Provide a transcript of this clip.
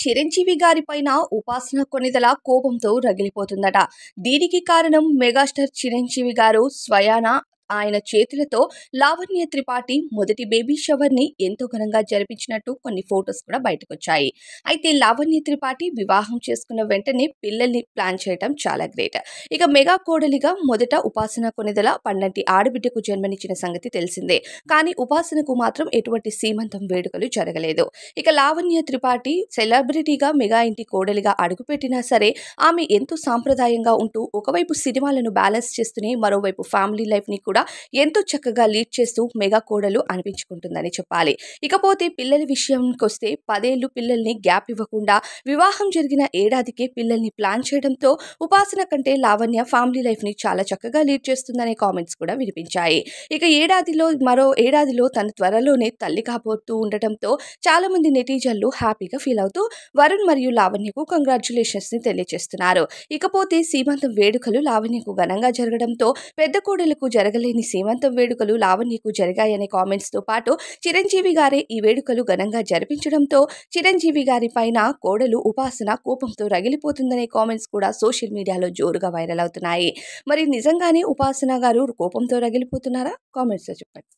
చిరంజీవి గారిపైన ఉపాసన కొణిదెల కోపంతో రగిలిపోతుందట. దీనికి కారణం మెగాస్టార్ చిరంజీవి గారు స్వయాన ఆయన చేతులతో లావణ్య త్రిపాఠి మొదటి బేబీ షవర్ ని ఎంతో ఘనంగా జరిపించినట్టు కొన్ని ఫొటోస్ కూడా బయటకొచ్చాయి. అయితే లావణ్య త్రిపాఠి వివాహం చేసుకున్న వెంటనే పిల్లల్ని ప్లాన్ చేయడం చాలా గ్రేట్. ఇక మెగా కోడలిగా మొదట ఉపాసన కొణిదెల పండంటి ఆడబిడ్డకు జన్మనిచ్చిన సంగతి తెలిసిందే. కానీ ఉపాసనకు మాత్రం ఎటువంటి సీమంతం వేడుకలు జరగలేదు. ఇక లావణ్య త్రిపాఠి సెలబ్రిటీగా మెగా ఇంటి కోడలిగా అడుగుపెట్టినా సరే ఆమె ఎంతో సాంప్రదాయంగా ఉంటూ ఒకవైపు సినిమాలను బ్యాలెన్స్ చేస్తూనే మరోవైపు ఫ్యామిలీ లైఫ్ ని కూడా ఎంతో చక్కగా లీడ్ చేస్తూ మెగా కోడలు అనిపించుకుంటుందని చెప్పాలి. ఇకపోతే పిల్లల విషయానికి వస్తే 10 ఏళ్లు పిల్లల్ని గ్యాప్ ఇవ్వకుండా వివాహం జరిగిన ఏడాదికే పిల్లల్ని ప్లాన్ చేయడంతో ఉపాసన కంటే లావణ్య ఫ్యామిలీ లైఫ్ ని చాలా చక్కగా లీడ్ చేస్తుందనే కామెంట్స్ కూడా వినిపించాయి. ఇక మరో ఏడాదిలో తన త్వరలోనే తల్లి కాబోతూ ఉండటంతో చాలా మంది నెటిజన్లు హ్యాపీగా ఫీల్ అవుతూ వరుణ్ మరియు లావణ్యకు కంగ్రాచ్యులేషన్స్ ని తెలియజేస్తున్నారు. ఇకపోతే సీమంతం వేడుకలు లావణ్యకు ఘనంగా జరగడంతో పెద్ద కోడలకు జరగలేని సీమంతం వేడుకలు లావణ్యకు జరిగాయనే కామెంట్స్ తో పాటు చిరంజీవి గారే ఈ వేడుకలు ఘనంగా జరిపించడంతో చిరంజీవి గారి పైన కోడలు ఉపాసన కోపంతో రగిలిపోతుందనే కామెంట్స్ కూడా సోషల్ మీడియాలో జోరుగా వైరల్ అవుతున్నాయి. మరి నిజంగానే ఉపాసన గారు కోపంతో రగిలిపోతున్నారా? కామెంట్స్ లో చెప్పండి.